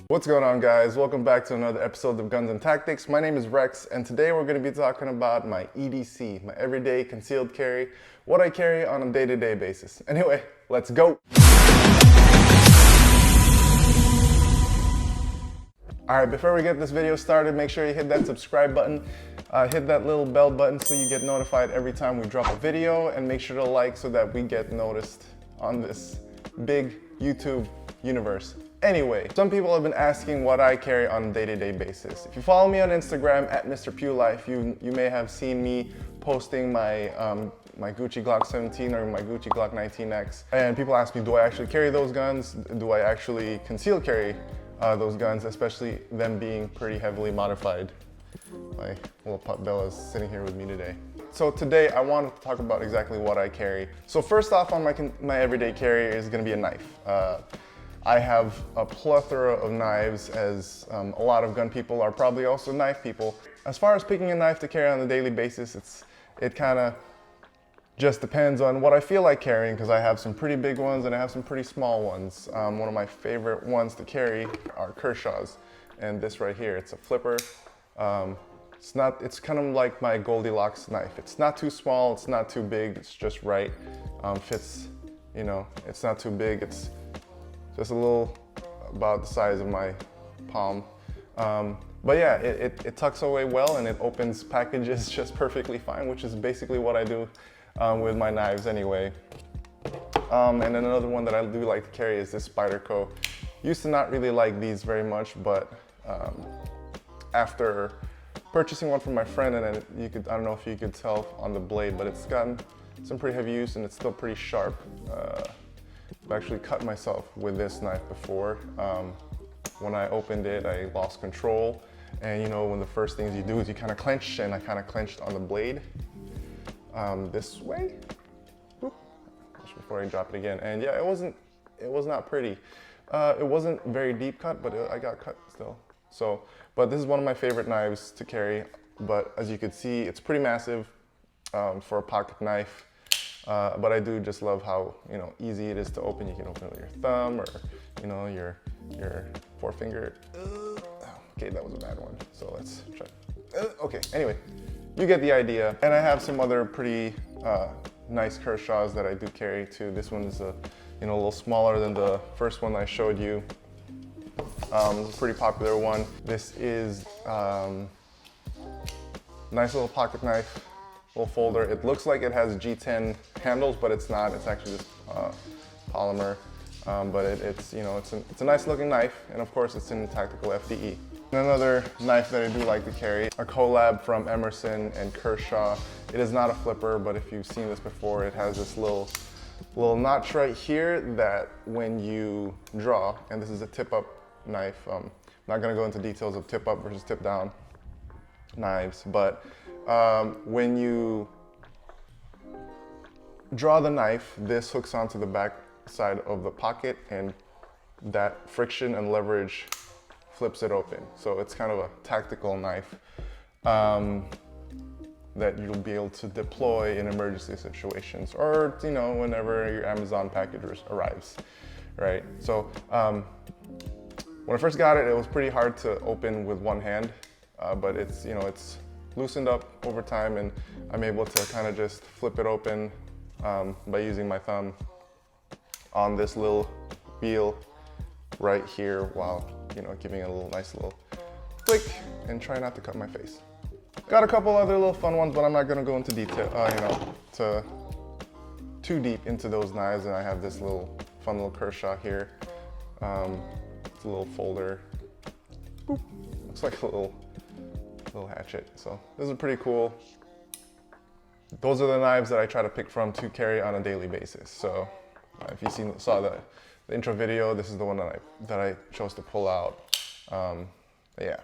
What's going on, guys? Welcome back to another episode of Guns and Tactics. My name is Rex, and today we're going to be talking about my EDC, my everyday concealed carry, what I carry on a day-to-day basis. Anyway, let's go! Alright, before we get this video started, make sure you hit that subscribe button, hit that little bell button so you get notified every time we drop a video, and make sure to like so that we get noticed on this big YouTube universe. Anyway, some people have been asking what I carry on a day-to-day basis. If you follow me on Instagram at Mr. Pew Life, you may have seen me posting my my Gucci Glock 17 or my Gucci Glock 19X. And people ask me, do I actually carry those guns? Do I actually conceal carry those guns, especially them being pretty heavily modified? My little pup Bella's sitting here with me today. So today I wanted to talk about exactly what I carry. So first off, on my everyday carry is gonna be a knife. I have a plethora of knives, as a lot of gun people are probably also knife people. As far as picking a knife to carry on a daily basis, it kind of just depends on what I feel like carrying, because I have some pretty big ones and I have some pretty small ones. One of my favorite ones to carry are Kershaws, and this right here, it's a flipper. It's kind of like my Goldilocks knife. It's not too small, it's not too big, it's just right. Fits, you know, it's not too big, it's just a little about the size of my palm. But yeah, it tucks away well and it opens packages just perfectly fine, which is basically what I do with my knives anyway. And then another one that I do like to carry is this Spyderco. Used to not really like these very much, but after purchasing one from my friend, and then I don't know if you could tell on the blade, but it's gotten some pretty heavy use and it's still pretty sharp. I've actually cut myself with this knife before. When I opened it, I lost control. And you know, when the first things you do is you kind of clench, and I kind of clenched on the blade this way. Whoop. Just before I drop it again. And yeah, it was not pretty. It wasn't very deep cut, but I got cut still. So, but this is one of my favorite knives to carry. But as you can see, it's pretty massive for a pocket knife. But I do just love how, you know, easy it is to open. You can open it with your thumb or, you know, your forefinger. Okay, that was a bad one. So let's try. Okay, anyway, you get the idea. And I have some other pretty nice Kershaws that I do carry too. This one is a little smaller than the first one I showed you. It's a pretty popular one. This is nice little pocket knife. Little folder. It looks like it has G10 handles, but it's not. It's actually just polymer. But it's a nice looking knife, and of course it's in tactical FDE. And another knife that I do like to carry, a collab from Emerson and Kershaw. It is not a flipper, but if you've seen this before, it has this little notch right here that when you draw, and this is a tip-up knife. I'm not going to go into details of tip-up versus tip-down knives, but when you draw the knife, this hooks onto the back side of the pocket, and that friction and leverage flips it open. So it's kind of a tactical knife that you'll be able to deploy in emergency situations, or whenever your Amazon package arrives, right? So when I first got it, it was pretty hard to open with one hand, but it's loosened up over time, and I'm able to kind of just flip it open by using my thumb on this little wheel right here, while giving it a nice little click and try not to cut my face. Got a couple other little fun ones, but I'm not going to go into detail, too deep into those knives. And I have this fun little Kershaw here. It's a little folder. Boop. Looks like a little hatchet. So this is pretty cool. Those are the knives that I try to pick from to carry on a daily basis. So if you saw the intro video, this is the one that I chose to pull out. Yeah.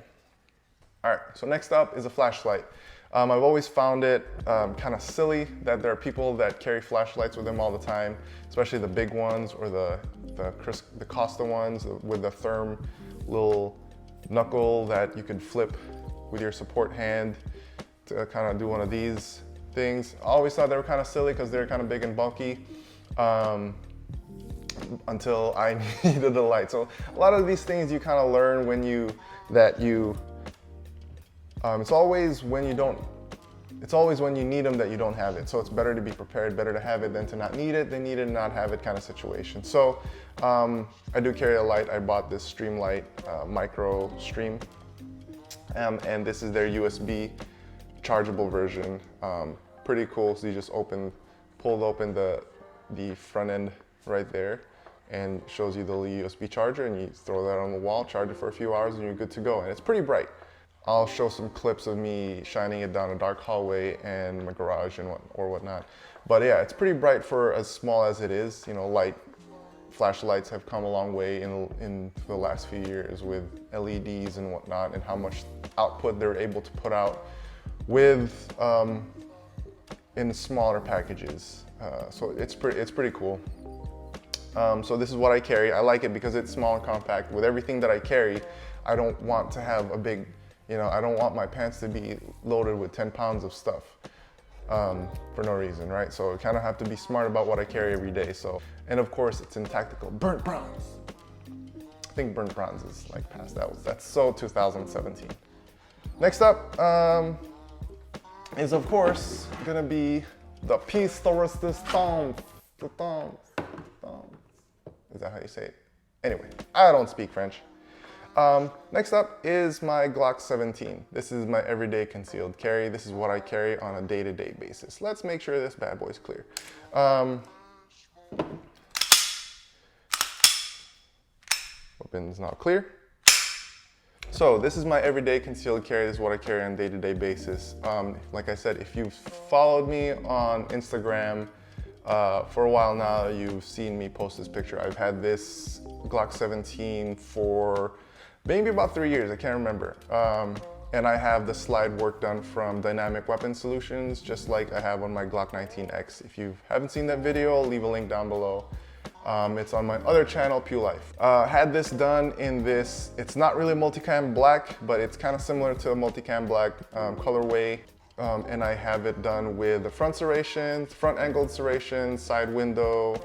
All right, so next up is a flashlight. I've always found it kind of silly that there are people that carry flashlights with them all the time, especially the big ones or the Costa ones with the therm little knuckle that you could flip with your support hand to kind of do one of these things. I always thought they were kind of silly because they're kind of big and bulky. until I needed a light. So a lot of these things you kind of learn when it's always when you need them that you don't have it. So it's better to be prepared, better to have it than to not need it, than need it and not have it kind of situation. So I do carry a light. I bought this Streamlight Micro Stream, and this is their USB chargeable version. Pretty cool. So you just pull open the front end right there, and shows you the USB charger, and you throw that on the wall, charge it for a few hours, and you're good to go. And it's pretty bright. I'll show some clips of me shining it down a dark hallway and my garage and whatnot. But yeah, it's pretty bright for as small as it is. You know, flashlights have come a long way in the last few years with LEDs and whatnot, and how much output they're able to put out with in smaller packages. So it's pretty cool. So this is what I carry. I like it because it's small and compact. With everything that I carry, I don't want to have a big, I don't want my pants to be loaded with 10 pounds of stuff for no reason, right? So I kind of have to be smart about what I carry every day. So, and of course it's in tactical. Burnt bronze. I think burnt bronze is like past that. That's so 2017. Next up is of course gonna be the piece de resistance. The thumbs. Is that how you say it? Anyway, I don't speak French. Next up is my Glock 17. This is my everyday concealed carry. This is what I carry on a day-to-day basis. Let's make sure this bad boy's clear. Weapon's not clear. So this is my everyday concealed carry. This is what I carry on a day-to-day basis. Like I said, if you've followed me on Instagram for a while now, you've seen me post this picture. I've had this Glock 17 for maybe about 3 years, I can't remember. And I have the slide work done from Dynamic Weapon Solutions, just like I have on my Glock 19X. If you haven't seen that video, I'll leave a link down below. It's on my other channel, Pew Life. Had this done in this, it's not really multicam black, but it's kind of similar to a multicam black colorway. And I have it done with the front serrations, front angled serrations, side window.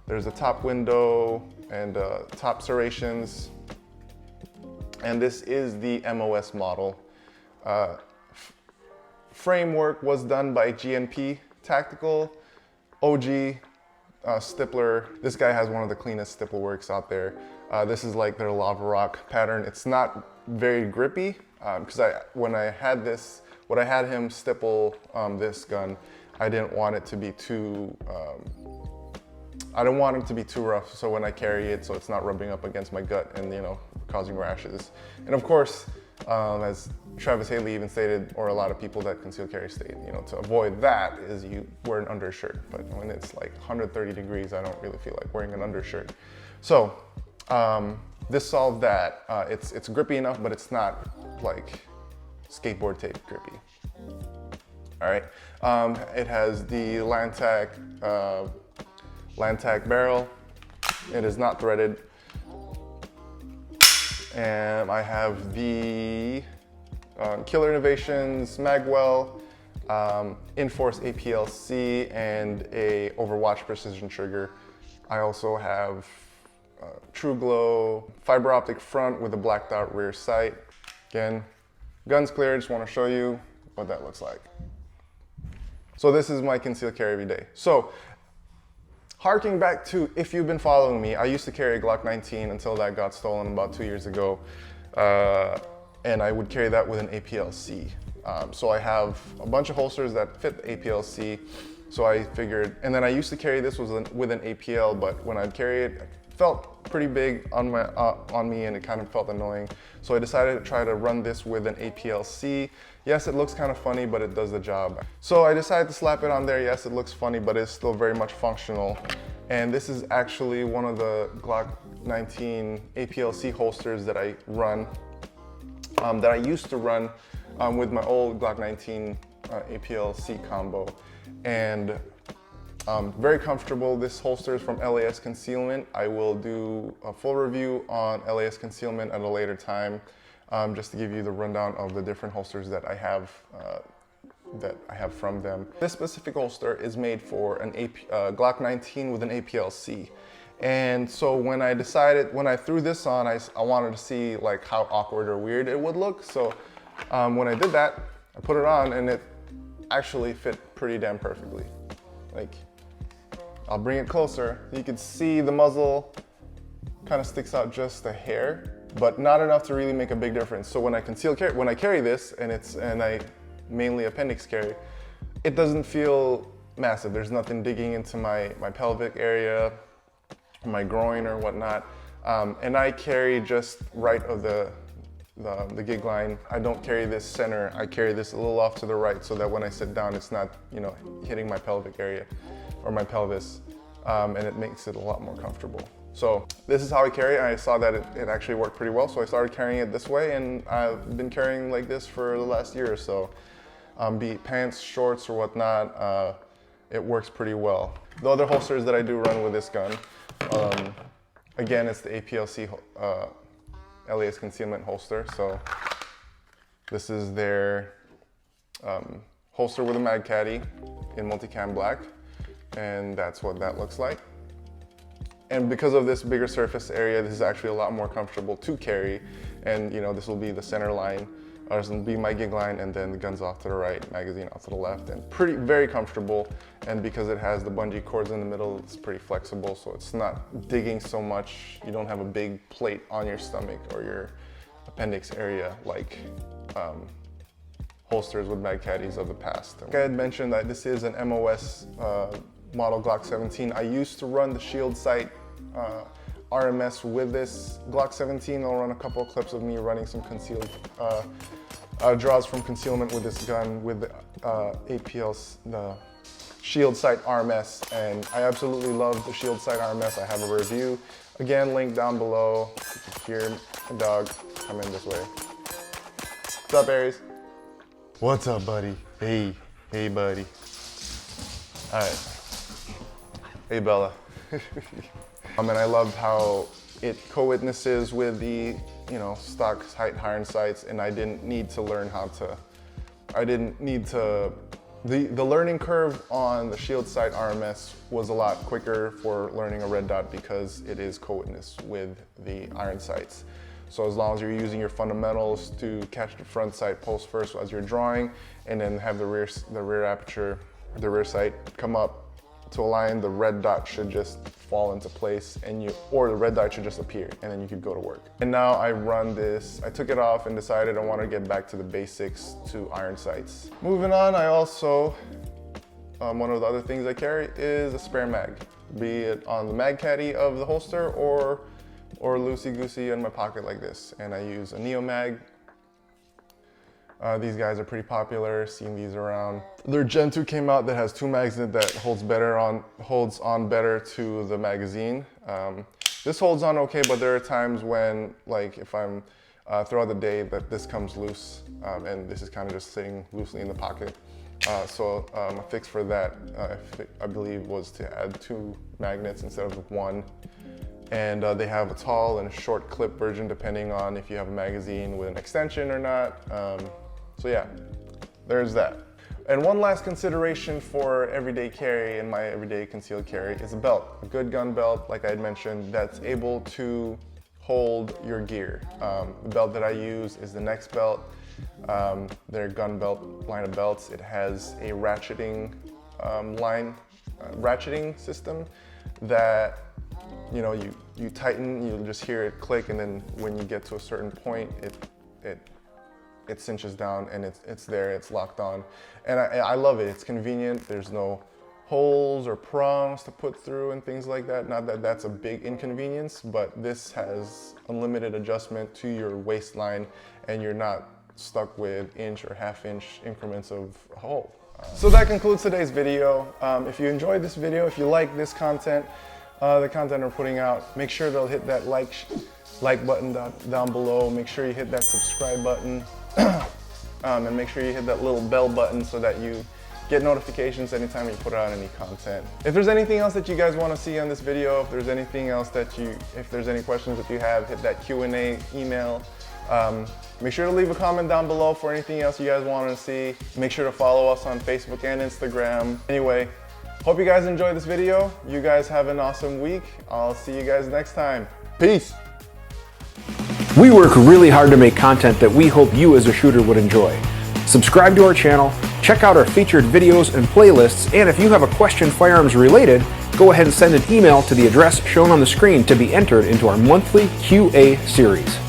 There's a top window and top serrations. And this is the MOS model. Framework was done by GNP Tactical, OG Stippler. This guy has one of the cleanest stipple works out there. This is like their lava rock pattern. It's not very grippy because when I had him stipple this gun, I didn't want it to be too, I don't want it to be too rough. So when I carry it, so it's not rubbing up against my gut and causing rashes. And of course, as Travis Haley even stated, or a lot of people that conceal carry state, to avoid that is you wear an undershirt. But when it's like 130 degrees, I don't really feel like wearing an undershirt. So this solved that. It's grippy enough, but it's not like skateboard tape grippy. All right. It has the Lantac barrel. It is not threaded. And I have the Killer Innovations Magwell, Inforce APLC, and a Overwatch precision trigger. I also have True Glow fiber optic front with a blacked out rear sight. Again, gun's clear, just want to show you what that looks like. So this is my concealed carry every day. So harking back to, if you've been following me, I used to carry a Glock 19 until that got stolen about 2 years ago. And I would carry that with an APLC. So I have a bunch of holsters that fit the APLC. So I figured, and then I used to carry this with an APL, but when I'd carry it, it felt pretty big on me and it kind of felt annoying. So I decided to try to run this with an APLC. Yes, it looks kind of funny, but it does the job. So I decided to slap it on there. Yes, it looks funny, but it's still very much functional. And this is actually one of the Glock 19 APLC holsters that I run, that I used to run with my old Glock 19 APLC combo. And very comfortable. This holster is from LAS Concealment. I will do a full review on LAS Concealment at a later time, just to give you the rundown of the different holsters that I have from them. This specific holster is made for an Glock 19 with an APLC. And so when I threw this on, I wanted to see like how awkward or weird it would look. So when I did that, I put it on and it actually fit pretty damn perfectly. Like, I'll bring it closer. You can see the muzzle kind of sticks out just a hair, but not enough to really make a big difference. So when I carry this, and I mainly appendix carry, it doesn't feel massive. There's nothing digging into my pelvic area, my groin or whatnot. And I carry just right of the gig line. I don't carry this center. I carry this a little off to the right so that when I sit down, it's not, you know, hitting my pelvic area or my pelvis, and it makes it a lot more comfortable. So this is how I carry it. I saw that it actually worked pretty well, so I started carrying it this way, and I've been carrying like this for the last year or so. Be it pants, shorts, or whatnot, it works pretty well. The other holsters that I do run with this gun, again, it's the APLC LAS concealment holster. So this is their holster with a mag caddy in multicam black, and that's what that looks like. And because of this bigger surface area, this is actually a lot more comfortable to carry. And you know, this will be the center line, or this will be my gig line, and then the gun's off to the right, magazine off to the left, and very comfortable. And because it has the bungee cords in the middle, it's pretty flexible, so it's not digging so much. You don't have a big plate on your stomach or your appendix area like holsters with mag caddies of the past. Like I had mentioned that this is an MOS model Glock 17. I used to run the Shield Sight RMS with this Glock 17. I'll run a couple of clips of me running some concealed draws from concealment with this gun with the the Shield Sight RMS, and I absolutely love the Shield Sight RMS. I have a review, again, link down below. You can hear my dog come in this way. What's up, Aries? What's up, buddy? Hey buddy. All right. Hey, Bella. And I loved how it co-witnesses with the, you know, stock iron sights, and I didn't need to learn the learning curve on the Shield Sight RMS was a lot quicker for learning a red dot because it is co-witness with the iron sights. So as long as you're using your fundamentals to catch the front sight post first as you're drawing, and then have the rear aperture, the rear sight come up to align, the red dot should just fall into place, or the red dot should just appear, and then you could go to work. And now I run this, I took it off and decided I want to get back to the basics to iron sights. Moving on, I also, one of the other things I carry is a spare mag, be it on the mag caddy of the holster or loosey-goosey in my pocket like this. And I use a Neo mag. These guys are pretty popular, seen these around. Their Gen 2 came out that has 2 mags in it that holds on better to the magazine. This holds on okay, but there are times when, like if I'm throughout the day, that this comes loose, and this is kind of just sitting loosely in the pocket. So a fix for that, I believe, was to add 2 magnets instead of 1. And they have a tall and a short clip version depending on if you have a magazine with an extension or not. So yeah, there's that. And one last consideration for everyday carry in my everyday concealed carry is a belt. A good gun belt, like I had mentioned, that's able to hold your gear. The belt that I use is the Next belt. Their gun belt line of belts. It has a ratcheting ratcheting system that, you know, you tighten, you'll just hear it click, and then when you get to a certain point, it cinches down and it's there, it's locked on. And I love it, it's convenient. There's no holes or prongs to put through and things like that. Not that that's a big inconvenience, but this has unlimited adjustment to your waistline, and you're not stuck with inch or half-inch increments of hole. So that concludes today's video. If you enjoyed this video, if you like this content, the content we're putting out, make sure to hit that like button down below. Make sure you hit that subscribe button, and make sure you hit that little bell button so that you get notifications anytime you put out any content. If there's anything else that you guys want to see on this video, if there's anything else if there's any questions that you have, hit that Q&A email. Make sure to leave a comment down below for anything else you guys want to see. Make sure to follow us on Facebook and Instagram. Anyway, Hope you guys enjoyed this video. You guys have an awesome week. I'll see you guys next time. Peace. We work really hard to make content that we hope you as a shooter would enjoy. Subscribe to our channel, check out our featured videos and playlists, and if you have a question firearms related, go ahead and send an email to the address shown on the screen to be entered into our monthly QA series.